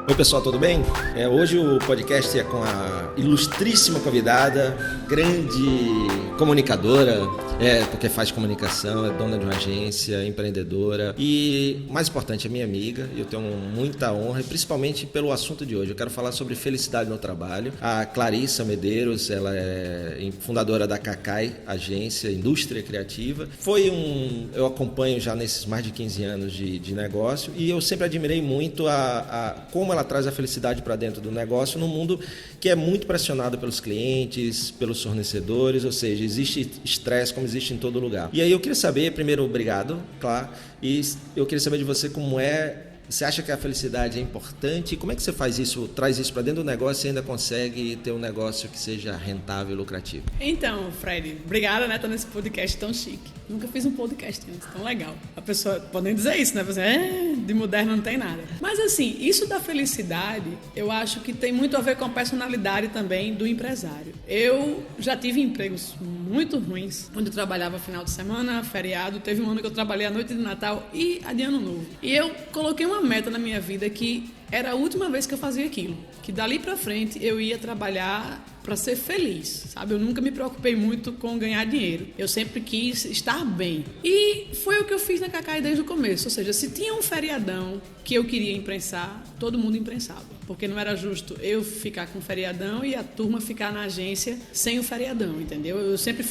Oi pessoal, tudo bem? Hoje o podcast é com a ilustríssima convidada, grande comunicadora, porque faz comunicação, é dona de uma agência, empreendedora e, mais importante, é minha amiga. Eu tenho muita honra, e principalmente pelo assunto de hoje. Eu quero falar sobre felicidade no trabalho. A Clarissa Medeiros, ela é fundadora da Cacai, agência, indústria criativa. Eu acompanho já nesses mais de 15 anos de negócio e eu sempre admirei muito como ela traz a felicidade para dentro do negócio num mundo que é muito pressionado pelos clientes, pelos fornecedores, ou seja, existe estresse como existe em todo lugar. E aí eu queria saber, primeiro, obrigado, claro, e eu queria saber de você você acha que a felicidade é importante? Como é que você faz isso, traz isso para dentro do negócio e ainda consegue ter um negócio que seja rentável e lucrativo? Então, Fred, obrigada, né? Tô nesse podcast tão chique. Nunca fiz um podcast antes, tão legal. A pessoa pode dizer isso, né? Você, de moderno não tem nada. Mas assim, isso da felicidade, eu acho que tem muito a ver com a personalidade também do empresário. Eu já tive empregos muito ruins, onde eu trabalhava final de semana, feriado. Teve um ano que eu trabalhei à noite de Natal e a de Ano Novo. E eu coloquei uma meta na minha vida que era a última vez que eu fazia aquilo, que dali pra frente eu ia trabalhar para ser feliz, sabe? Eu nunca me preocupei muito com ganhar dinheiro. Eu sempre quis estar bem. E foi o que eu fiz na Cacai desde o começo. Ou seja, se tinha um feriadão que eu queria imprensar, todo mundo imprensava. Porque não era justo eu ficar com o feriadão e a turma ficar na agência sem o feriadão, entendeu? Eu sempre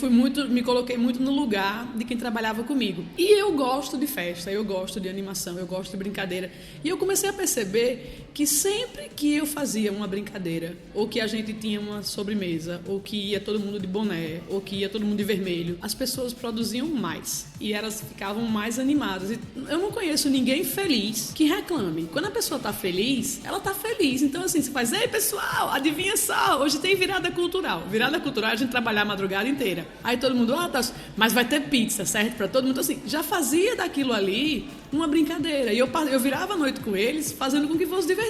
me coloquei muito no lugar de quem trabalhava comigo. E eu gosto de festa, eu gosto de animação, eu gosto de brincadeira. E eu comecei a perceber que sempre que eu fazia uma brincadeira, ou que a gente tinha uma sobremesa, ou que ia todo mundo de boné, ou que ia todo mundo de vermelho, as pessoas produziam mais e elas ficavam mais animadas. E eu não conheço ninguém feliz que reclame. Quando a pessoa tá feliz, ela tá feliz. Então assim, você faz: ei pessoal, adivinha só, hoje tem virada cultural. Virada cultural é a gente trabalhar a madrugada inteira. Aí todo mundo, tá, mas vai ter pizza, certo? Pra todo mundo. Então assim, já fazia daquilo ali uma brincadeira. E eu virava a noite com eles, fazendo com que fosse divertido.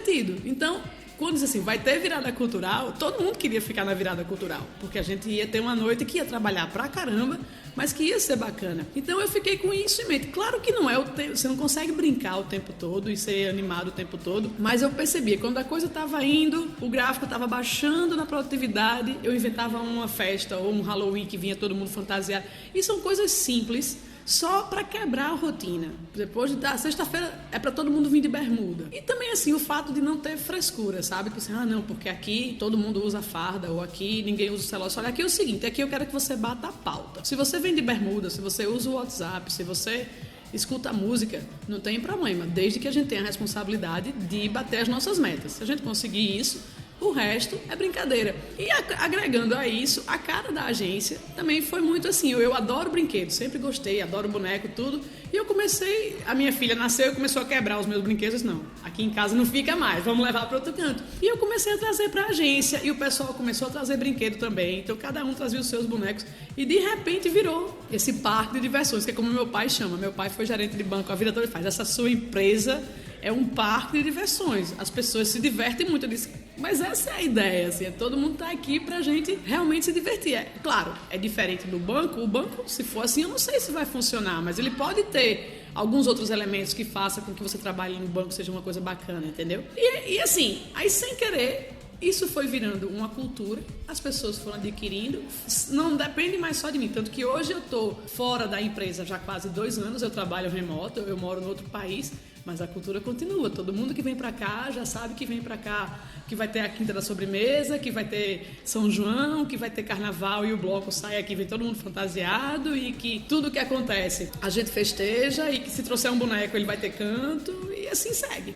Então, quando diz assim, vai ter virada cultural, todo mundo queria ficar na virada cultural, porque a gente ia ter uma noite que ia trabalhar pra caramba, mas que ia ser bacana. Então eu fiquei com isso em mente. Claro que não é você não consegue brincar o tempo todo e ser animado o tempo todo, mas eu percebia, quando a coisa estava indo, o gráfico estava baixando na produtividade, eu inventava uma festa ou um Halloween que vinha todo mundo fantasiado. E são coisas simples, só para quebrar a rotina. Depois da sexta-feira é para todo mundo vir de bermuda. E também assim, o fato de não ter frescura, sabe? Que assim, não, porque aqui todo mundo usa farda, ou aqui ninguém usa o celular. Olha, aqui é o seguinte, aqui eu quero que você bata a pauta. Se você vem de bermuda, se você usa o WhatsApp, se você escuta a música, não tem problema, desde que a gente tenha a responsabilidade de bater as nossas metas. Se a gente conseguir isso, o resto é brincadeira. E agregando a isso, a cara da agência também foi muito assim. Eu adoro brinquedos, sempre gostei, adoro boneco, tudo. E eu comecei, a minha filha nasceu e começou a quebrar os meus brinquedos. Não, aqui em casa não fica mais, vamos levar para outro canto. E eu comecei a trazer para a agência e o pessoal começou a trazer brinquedo também. Então cada um trazia os seus bonecos e de repente virou esse parque de diversões, que é como meu pai chama. Meu pai foi gerente de banco a vida toda e faz: essa sua empresa é um parque de diversões. As pessoas se divertem muito. Eu disse, mas essa é a ideia, assim, todo mundo tá aqui pra gente realmente se divertir. Claro, é diferente do banco. O banco, se for assim, eu não sei se vai funcionar, mas ele pode ter alguns outros elementos que façam com que você trabalhe no banco seja uma coisa bacana, entendeu? E assim, aí sem querer, isso foi virando uma cultura, as pessoas foram adquirindo, não depende mais só de mim, tanto que hoje eu tô fora da empresa já há quase 2 anos, eu trabalho remoto, eu moro em outro país, mas a cultura continua. Todo mundo que vem pra cá já sabe que vem pra cá, que vai ter a quinta da sobremesa, que vai ter São João, que vai ter carnaval e o bloco sai aqui, vem todo mundo fantasiado, e que tudo que acontece a gente festeja, e que se trouxer um boneco ele vai ter canto, e assim segue.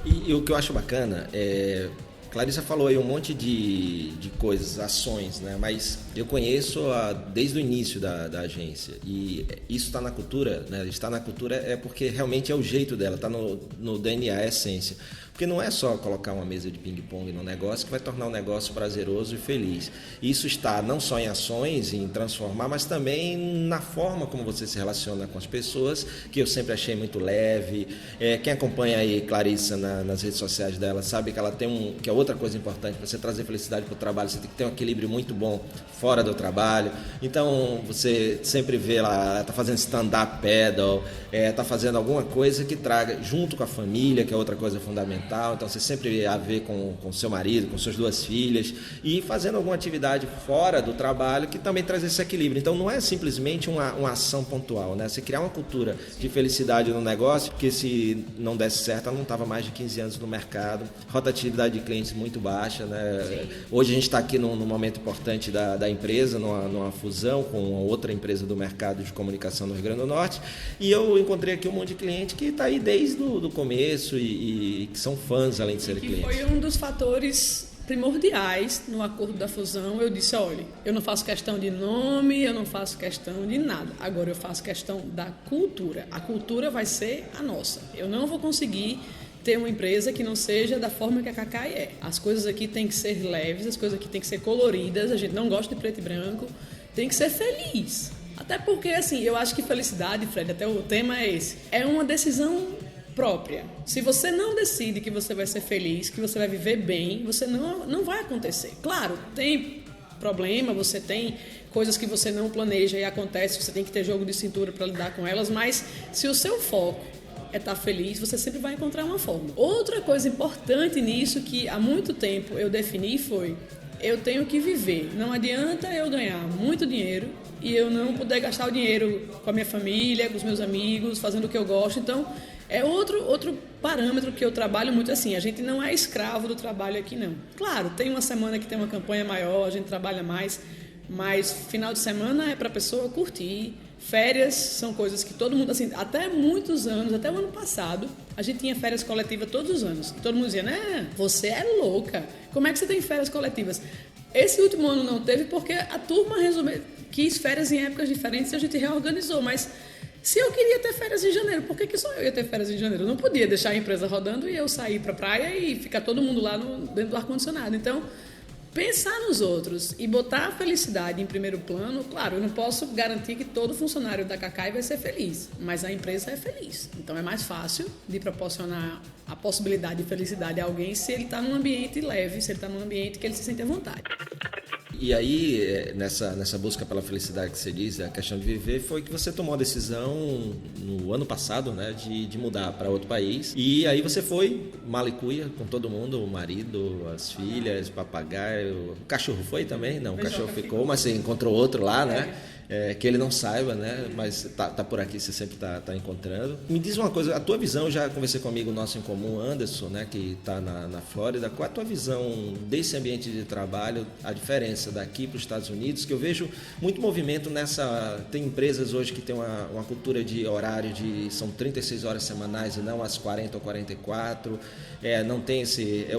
E o que eu acho bacana é... Clarissa falou aí um monte de coisas, ações, né? Mas eu conheço desde o início da agência. E isso está na cultura, né? Está na cultura é porque realmente é o jeito dela, está no DNA, é a essência. Porque não é só colocar uma mesa de ping-pong no negócio que vai tornar o negócio prazeroso e feliz. Isso está não só em ações, em transformar, mas também na forma como você se relaciona com as pessoas, que eu sempre achei muito leve. Quem acompanha aí Clarissa nas redes sociais dela sabe que ela tem que é outra coisa importante. Para você trazer felicidade para o trabalho, você tem que ter um equilíbrio muito bom fora do trabalho. Então você sempre vê lá, tá fazendo stand-up paddle, tá fazendo alguma coisa que traga junto com a família, que é outra coisa fundamental. Então você sempre a ver com seu marido, com suas 2 filhas, e fazendo alguma atividade fora do trabalho que também traz esse equilíbrio. Então não é simplesmente uma ação pontual, né? Você criar uma cultura de felicidade no negócio, porque se não desse certo, ela não estava mais de 15 anos no mercado, rotatividade de clientes muito baixa, né? Hoje a gente está aqui num momento importante da empresa, numa fusão com outra empresa do mercado de comunicação no Rio Grande do Norte, e eu encontrei aqui um monte de cliente que está aí desde o começo e que são fãs, além de serem clientes. Foi um dos fatores primordiais no acordo da fusão. Eu disse, olha, eu não faço questão de nome, eu não faço questão de nada, agora eu faço questão da cultura. A cultura vai ser a nossa. Eu não vou conseguir ter uma empresa que não seja da forma que a Cacai é. As coisas aqui têm que ser leves, as coisas aqui têm que ser coloridas, a gente não gosta de preto e branco, tem que ser feliz. Até porque, assim, eu acho que felicidade, Fred, até o tema é esse, é uma decisão própria. Se você não decide que você vai ser feliz, que você vai viver bem, você não vai acontecer. Claro, tem problema, você tem coisas que você não planeja e acontece, você tem que ter jogo de cintura para lidar com elas, mas se o seu foco é estar feliz, você sempre vai encontrar uma forma. Outra coisa importante nisso que há muito tempo eu defini foi: eu tenho que viver. Não adianta eu ganhar muito dinheiro e eu não poder gastar o dinheiro com a minha família, com os meus amigos, fazendo o que eu gosto. Então, é outro parâmetro que eu trabalho muito assim. A gente não é escravo do trabalho aqui, não. Claro, tem uma semana que tem uma campanha maior, a gente trabalha mais, mas final de semana é para a pessoa curtir. Férias são coisas que todo mundo, assim, até muitos anos, até o ano passado, a gente tinha férias coletivas todos os anos. Todo mundo dizia, né, você é louca, como é que você tem férias coletivas? Esse último ano não teve porque a turma quis férias em épocas diferentes e a gente reorganizou, mas se eu queria ter férias em janeiro, por que só eu ia ter férias em janeiro? Eu não podia deixar a empresa rodando e eu sair para a praia e ficar todo mundo lá dentro do ar-condicionado. Então, pensar nos outros e botar a felicidade em primeiro plano, claro, eu não posso garantir que todo funcionário da Cacai vai ser feliz, mas a empresa é feliz. Então é mais fácil de proporcionar a possibilidade de felicidade a alguém se ele está num ambiente leve, se ele está num ambiente que ele se sente à vontade. E aí, nessa busca pela felicidade que você diz, a questão de viver, foi que você tomou a decisão no ano passado, né, de mudar para outro país. E aí você foi, malicuia, com todo mundo, o marido, as filhas, o papagaio. O cachorro foi também? Não, o cachorro ficou, mas você encontrou outro lá, né? Que ele não saiba, né? Mas tá por aqui, você sempre tá encontrando. Me diz uma coisa, a tua visão, já conversei com um amigo nosso em comum, Anderson, né, que está na Flórida. Qual é a tua visão desse ambiente de trabalho, a diferença daqui para os Estados Unidos, que eu vejo muito movimento tem empresas hoje que tem uma cultura de horário são 36 horas semanais e não as 40 ou 44, não tem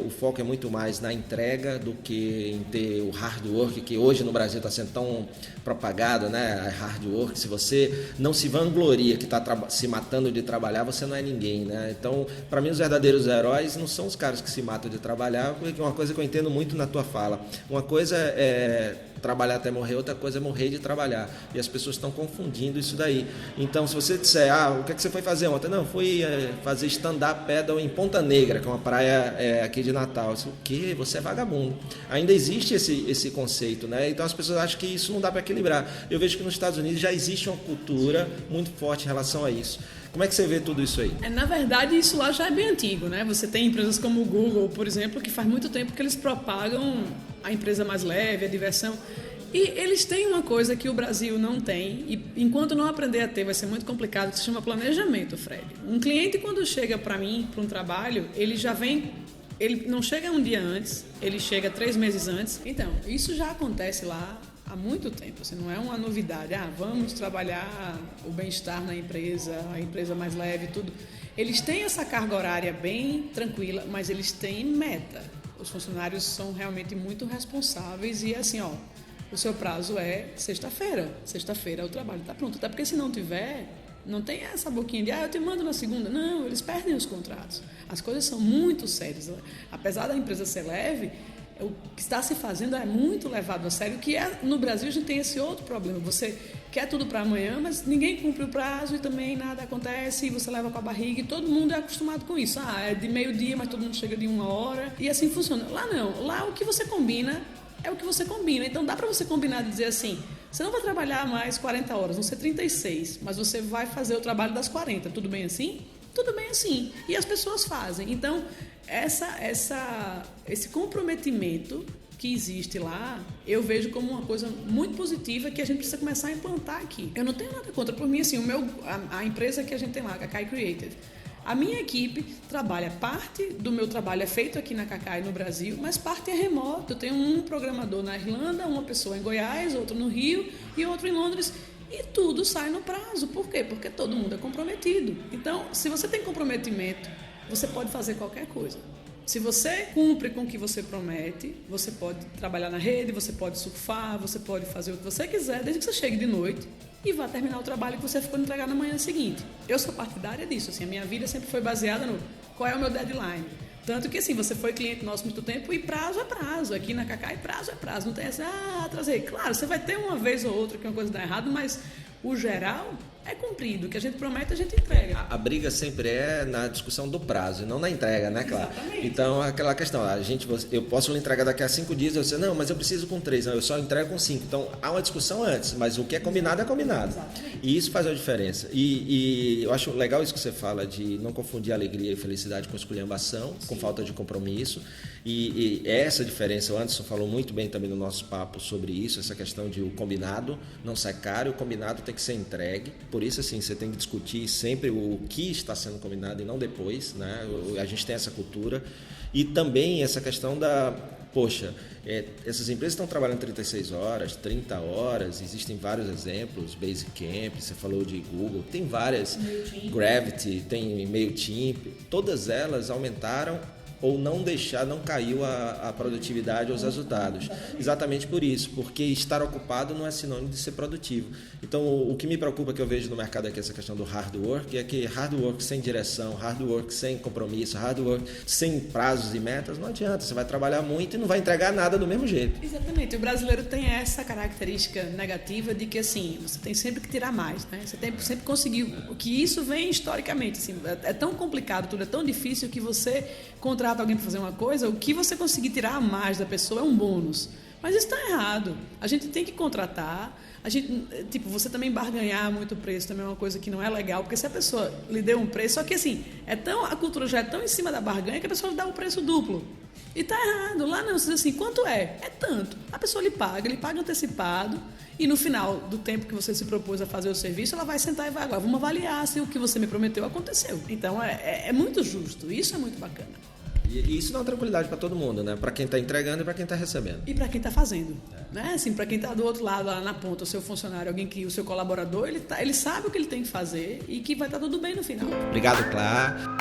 o foco é muito mais na entrega do que em ter o hard work, que hoje no Brasil está sendo tão propagado, né? A hard work, se você não se vangloria que está se matando de trabalhar, você não é ninguém, né? Então, para mim, os verdadeiros heróis não são os caras que se matam de trabalhar, porque é uma coisa que eu entendo muito na tua fala. Uma coisa é trabalhar até morrer, outra coisa é morrer de trabalhar. E as pessoas estão confundindo isso daí. Então, se você disser, o que é que você foi fazer ontem? Não, fui fazer stand-up paddle em Ponta Negra, que é uma praia aqui de Natal. Eu disse, o quê? Você é vagabundo. Ainda existe esse conceito, né? Então, as pessoas acham que isso não dá para equilibrar. Eu vejo que nos Estados Unidos já existe uma cultura muito forte em relação a isso. Como é que você vê tudo isso aí? Na verdade, isso lá já é bem antigo, né? Você tem empresas como o Google, por exemplo, que faz muito tempo que eles propagam a empresa mais leve, a diversão. E eles têm uma coisa que o Brasil não tem, e enquanto não aprender a ter, vai ser muito complicado, que se chama planejamento, Fred. Um cliente, quando chega para mim, para um trabalho, ele já vem... Ele não chega um dia antes, ele chega 3 meses antes. Então, isso já acontece lá há muito tempo, assim, não é uma novidade. Vamos trabalhar o bem-estar na empresa, a empresa mais leve, tudo. Eles têm essa carga horária bem tranquila, mas eles têm meta. Os funcionários são realmente muito responsáveis e assim, o seu prazo é sexta-feira. Sexta-feira o trabalho está pronto. Até porque se não tiver, não tem essa boquinha de eu te mando na segunda. Não, eles perdem os contratos. As coisas são muito sérias. Apesar da empresa ser leve, o que está se fazendo é muito levado a sério, que no Brasil a gente tem esse outro problema. Você quer tudo para amanhã, mas ninguém cumpre o prazo e também nada acontece e você leva com a barriga e todo mundo é acostumado com isso. É de meio-dia, mas todo mundo chega de 1 hora e assim funciona. Lá não. Lá o que você combina é o que você combina. Então dá para você combinar de dizer assim, você não vai trabalhar mais 40 horas, vão ser 36, mas você vai fazer o trabalho das 40, tudo bem assim? Tudo bem assim. E as pessoas fazem. Então, esse comprometimento que existe lá, eu vejo como uma coisa muito positiva que a gente precisa começar a implantar aqui. Eu não tenho nada contra. Por mim, assim, a empresa que a gente tem lá, a Kakai Creative, a minha equipe trabalha, parte do meu trabalho é feito aqui na Kakai no Brasil, mas parte é remoto. Eu tenho um programador na Irlanda, uma pessoa em Goiás, outro no Rio e outro em Londres. E tudo sai no prazo. Por quê? Porque todo mundo é comprometido. Então, se você tem comprometimento, você pode fazer qualquer coisa. Se você cumpre com o que você promete, você pode trabalhar na rede, você pode surfar, você pode fazer o que você quiser, desde que você chegue de noite e vá terminar o trabalho que você ficou de entregar na manhã seguinte. Eu sou partidária disso, assim, a minha vida sempre foi baseada no qual é o meu deadline. Tanto que, assim, você foi cliente nosso muito tempo e prazo é prazo. Aqui na Kakai, prazo é prazo. Não tem essa, atrasei. Claro, você vai ter uma vez ou outra que uma coisa dá errado, mas o geral é cumprido. O que a gente promete, a gente entrega. A briga sempre é na discussão do prazo e não na entrega, né, claro? Exatamente. Então, aquela questão, eu posso lhe entregar daqui a 5 dias, eu sei, não, mas eu preciso com 3, não, eu só entrego com 5. Então, há uma discussão antes, mas o que é combinado é combinado. Exatamente. E isso faz a diferença. E eu acho legal isso que você fala, de não confundir alegria e felicidade com esculhambação, com falta de compromisso. E essa diferença, o Anderson falou muito bem também no nosso papo sobre isso, essa questão de o combinado não sai caro, o combinado tem que ser entregue. Por isso, assim, você tem que discutir sempre o que está sendo combinado e não depois, né? A gente tem essa cultura. E também essa questão poxa, essas empresas estão trabalhando 36 horas, 30 horas, existem vários exemplos, Basecamp, você falou de Google, tem várias, Gravity, tem MailChimp, todas elas aumentaram ou não caiu a produtividade ou os resultados. Exatamente por isso, porque estar ocupado não é sinônimo de ser produtivo. Então, o que me preocupa, que eu vejo no mercado aqui, essa questão do hard work, é que hard work sem direção, hard work sem compromisso, hard work sem prazos e metas, não adianta. Você vai trabalhar muito e não vai entregar nada do mesmo jeito. Exatamente. O brasileiro tem essa característica negativa de que, assim, você tem sempre que tirar mais, né? Você tem sempre conseguir. O que isso vem historicamente, assim, é tão complicado, tudo é tão difícil que você contrata alguém para fazer uma coisa, o que você conseguir tirar a mais da pessoa é um bônus. Mas isso está errado. A gente tem que contratar. Você também barganhar muito o preço também é uma coisa que não é legal, porque se a pessoa lhe deu um preço, só que assim, a cultura já é tão em cima da barganha que a pessoa lhe dá um preço duplo. E está errado. Lá não, você diz assim, quanto é? É tanto. A pessoa lhe paga antecipado, e no final do tempo que você se propôs a fazer o serviço, ela vai sentar e vai, agora vamos avaliar se o que você me prometeu aconteceu. Então é muito justo, isso é muito bacana. E isso dá uma tranquilidade para todo mundo, né? Para quem está entregando e para quem está recebendo. E para quem está fazendo. Né? Assim, para quem está do outro lado, lá na ponta, o seu funcionário, o seu colaborador, ele sabe o que ele tem que fazer e que vai estar tudo bem no final. Obrigado, Clá.